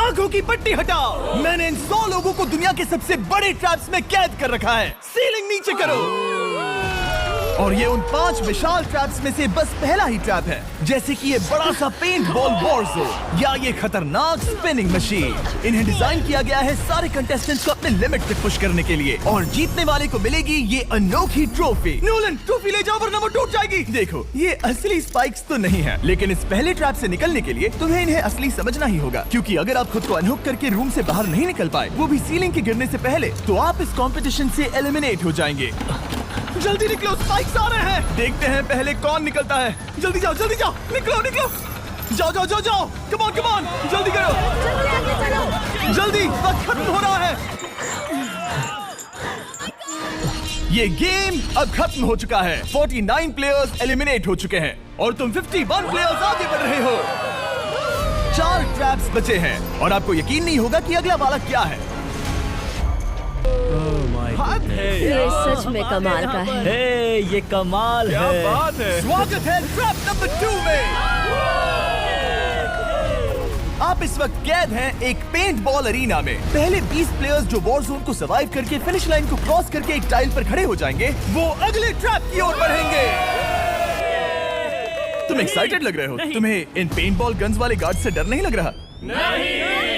आंखों की पट्टी हटाओ। मैंने इन 100 लोगों को दुनिया के सबसे बड़े ट्रैप्स में कैद कर रखा है। सीलिंग नीचे करो। और ये उन 5 विशाल ट्रैप्स में से बस पहला ही ट्रैप है, जैसे कि ये बड़ा सा पेंट बॉल वॉरज़ो या ये खतरनाक स्पिनिंग मशीन। इन्हें डिजाइन किया गया है सारे कंटेस्टेंट्स को अपने लिमिट पे पुश करने के लिए, और जीतने वाले को मिलेगी ये अनोखी ट्रॉफी। नोलन, ट्रॉफी ले जाओ वरना वो टूट जाएगी। देखो, ये असली स्पाइक्स तो नहीं है, लेकिन इस पहले ट्रैप से निकलने के लिए तुम्हें इन्हें असली समझना ही होगा, क्योंकि अगर आप खुद को अनहुक करके रूम से बाहर नहीं निकल पाए, वो भी सीलिंग के गिरने से पहले, तो आप इस कॉम्पिटिशन से एलिमिनेट हो जाएंगे। जल्दी निकलो, स्पाइक्स आ रहे हैं। देखते हैं पहले कौन निकलता है। जल्दी जाओ, जल्दी जाओ, निकलो निकलो, जाओ जाओ जाओ जाओ, कम ऑन कम ऑन, जल्दी करो, जल्दी, वक्त खत्म हो रहा है। ये गेम अब खत्म हो चुका है। 49 प्लेयर्स एलिमिनेट हो चुके हैं और तुम 51 प्लेयर्स आगे बढ़ रहे हो। 4 ट्रैप्स बचे हैं और आपको यकीन नहीं होगा कि अगला वाला क्या है। ये सच में कमाल का है। हे, ये कमाल है। बात है। स्वागत है ट्रैप नंबर 2 में। आप इस वक्त कैद हैं एक पेंट बॉल अरीना में। पहले 20 प्लेयर्स जो वॉर जोन को सर्वाइव करके फिनिश लाइन को क्रॉस करके एक टाइल पर खड़े हो जाएंगे, वो अगले ट्रैप की ओर बढ़ेंगे। तुम एक्साइटेड लग रहे हो? तुम्हें इन पेंट बॉल गन्स वाले गार्ड से डर नहीं लग रहा? नहीं।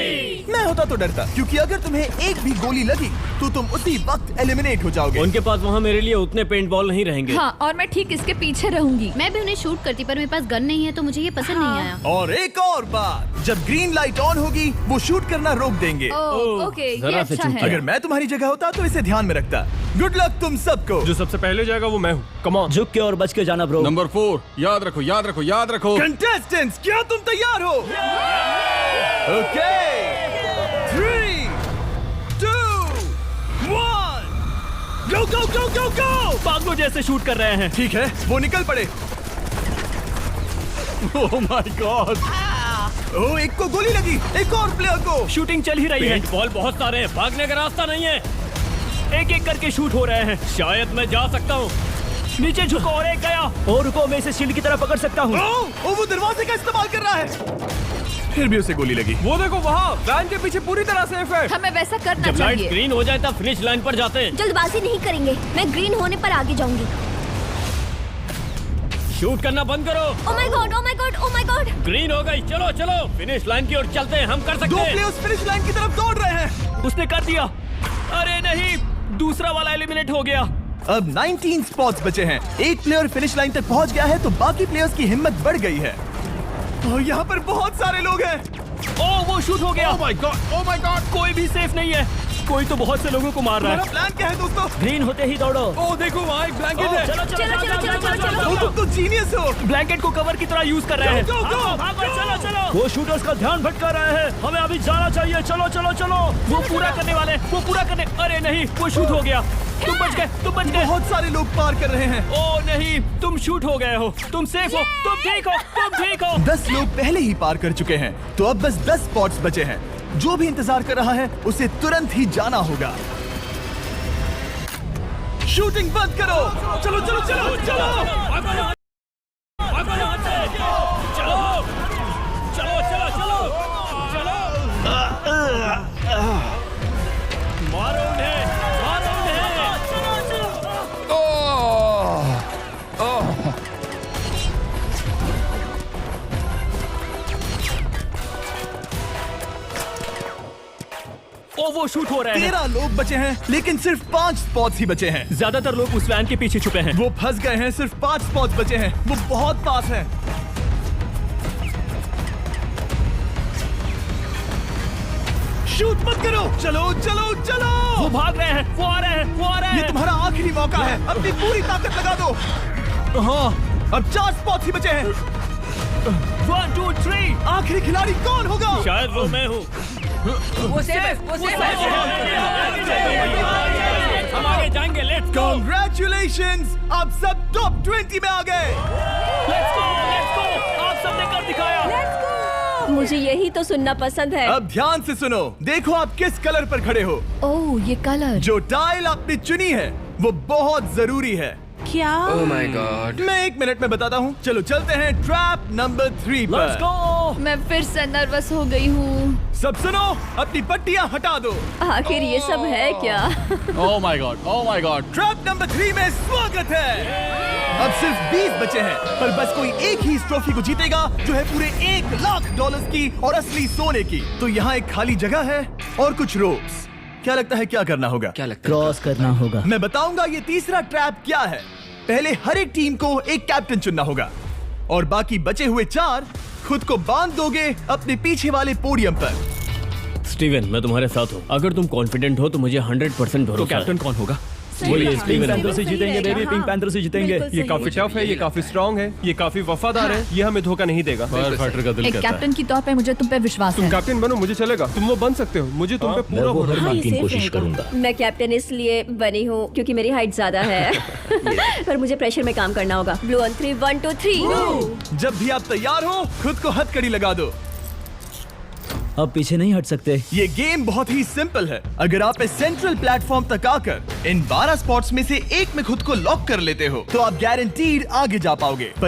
मैं होता तो डरता, क्योंकि अगर तुम्हें एक भी गोली लगी तो तुम उसी वक्त एलिमिनेट हो जाओगे। उनके पास वहाँ मेरे लिए उतने पेंट बॉल नहीं रहेंगे। हाँ, और मैं ठीक इसके पीछे रहूंगी। मैं भी उन्हें शूट करती, पर मेरे पास गन नहीं है तो मुझे ये पसंद नहीं आया। और एक और बात, जब ग्रीन लाइट ऑन होगी वो शूट करना रोक देंगे। ओके, ये जरा से अच्छा चूक है। अगर मैं तुम्हारी जगह होता तो इसे ध्यान में रखता। गुड लक तुम सबको। जो सबसे पहले जाएगा वो मैं हूँ। Come on. झुक के और बच के जाना ब्रो। नंबर 4, याद रखो याद रखो याद रखो। कंटेस्टेंट्स, क्या तुम तैयार हो? ओके, 3, 2, 1, गो गो गो गो गो। पागलों जैसे शूट कर रहे हैं। ठीक है, वो निकल पड़े। Oh my God. ओह, एक को गोली लगी, एक और प्लेयर को। शूटिंग चल ही रही है। पेंट बॉल बहुत सारे हैं, भागने का रास्ता नहीं है। एक एक करके शूट हो रहे हैं। शायद मैं जा सकता हूँ। नीचे झुको और एक गया। और रुको, मैं इसे शील्ड की तरह पकड़ सकता हूँ। ओह, वो दरवाजे का इस्तेमाल कर रहा है। फिर भी उसे गोली लगी। वो देखो वहाँ, वैन के पीछे पूरी तरह सेफ है। हमें वैसा करना जब लाइट चाहिए। ग्रीन हो जाए तब फिनिश लाइन पर जाते हैं। जल्दबाजी नहीं करेंगे, मैं ग्रीन होने पर आगे जाऊंगी। शूट करना बंद करो। Oh my God, oh my God, oh my God. Green हो गई, चलो चलो फिनिश लाइन की ओर चलते हैं। हम कर 2 सकते हैं। प्लेयर्स फिनिश लाइन की तरफ दौड़ रहे हैं। उसने कर दिया। अरे नहीं, दूसरा वाला एलिमिनेट हो गया। अब 19 स्पॉट्स बचे हैं। एक प्लेयर फिनिश लाइन तक पहुंच गया है तो बाकी प्लेयर्स की हिम्मत बढ़ गई है। और यहाँ पर बहुत सारे लोग हैं। ओह, वो शूट हो गया। Oh my God, oh my God. कोई भी सेफ नहीं है। कोई तो बहुत से लोगों को मार रहा तुम्हारा है। प्लान क्या है दोस्तों? ग्रीन होते ही दौड़ो। ओह देखो वहाँ एक ब्लैंकेट है। चलो चलो चलो, चलो, चलो, चलो, चलो। तुम तो जीनियस हो। ब्लैंकेट को कवर की तरह यूज कर रहे हैं। Go, go, go! भागो, चलो चलो। वो शूटर्स का ध्यान भटका रहे हैं। हमें अभी जाना चाहिए। चलो चलो चलो। वो पूरा करने वाले, वो पूरा करने। अरे नहीं, वो शूट हो गया। तुम बच गए, तुम बच गए। बहुत सारे लोग पार कर रहे हैं। ओह नहीं, तुम शूट हो गए हो। तुम सेफ हो, तुम ठीक हो, तुम ठीक हो। 10 लोग पहले ही पार कर चुके हैं, तो अब बस 10 स्पॉट्स बचे हैं। जो भी इंतजार कर रहा है उसे तुरंत ही जाना होगा। शूटिंग बंद करो। चलो चलो चलो चलो। चलो चलो चलो चलो चलो। मारो उन्हें, मारो उन्हें। ओ, वो शूट हो रहे हैं। 13 लोग बचे हैं, लेकिन सिर्फ 5 स्पॉट्स ही बचे हैं। ज्यादातर लोग उस वैन के पीछे छुपे हैं। वो फंस गए हैं। सिर्फ 5 स्पॉट्स बचे हैं। वो बहुत पास है। शूट मत करो। चलो चलो चलो। वो भाग रहे हैं, वो आ रहे हैं, वो आ रहे ये हैं। तुम्हारा आखिरी मौका है। अपनी पूरी ताकत लगा दो। हाँ, अब 4 स्पॉट्स ही बचे हैं। 1 2 3। आखिरी खिलाड़ी कौन होगा? शायद वो मैं हूँ। वो सेफ है, वो सेफ है। हम आगे जाएंगे। Let's go, Congratulations! आप सब टॉप 20 में आ गए। Let's go, let's go. आप सबने कर दिखाया। मुझे यही तो सुनना पसंद है। अब ध्यान से सुनो। देखो आप किस कलर पर खड़े हो। ओह, ये कलर। जो टाइल आपने चुनी है वो बहुत जरूरी है, क्या? Oh my God. मैं 1 मिनट में बताता हूँ। चलो चलते हैं ट्रैप नंबर 3 लेट्स पर। गो। मैं फिर से नर्वस हो गई हूँ। सब सुनो, अपनी पट्टियाँ हटा दो। आखिर ये सब है क्या? Oh my God. Oh my God. Trap number 3 में स्वागत है। अब सिर्फ 20 बचे हैं, पर बस कोई एक ही इस ट्रॉफी को जीतेगा जो है पूरे $1,00,000 की और असली सोने की। तो यहाँ एक खाली जगह है और कुछ रोप्स। क्या लगता है क्या करना होगा? क्या लगता है? क्रॉस करना होगा। मैं बताऊंगा ये तीसरा ट्रैप क्या है। पहले हर एक टीम को एक कैप्टन चुनना होगा और बाकी बचे हुए 4 खुद को बांध दोगे अपने पीछे वाले पोडियम पर। स्टीवन, मैं तुम्हारे साथ हूँ। अगर तुम कॉन्फिडेंट हो तो मुझे 100% भरोसा है। तो कैप्टन कौन होगा? वही है, पिंक स्टीवन पैंथर से जीतेंगे, बेबी, पिंक पैंथर से ये काफी टफ है, ये काफी स्ट्रांग है, ये काफी वफादार है, ये हमें धोखा नहीं देगा। फायर फाइटर का दिल एक कहता है। कैप्टन की तौर पे मुझे तुम पे विश्वास तुम है। कैप्टन बनो, मुझे चलेगा। तुम वो बन सकते हो, मुझे तुम पे पूरा भरोसा है। की कोशिश करूंगा। मैं कैप्टन इसलिए बनी हूँ क्योंकि मेरी हाइट ज्यादा है पर मुझे प्रेशर में काम करना होगा। Blue on 3 1 2 3। जब भी आप तैयार हो खुद को हथकड़ी लगा दो। अब पीछे नहीं हट सकते। ये गेम बहुत ही सिंपल है। अगर आप इस सेंट्रल प्लेटफॉर्म तक आकर इन 12 स्पॉट्स में से एक में खुद को लॉक कर लेते हो तो आप गारंटीड आगे जा पाओगे। पर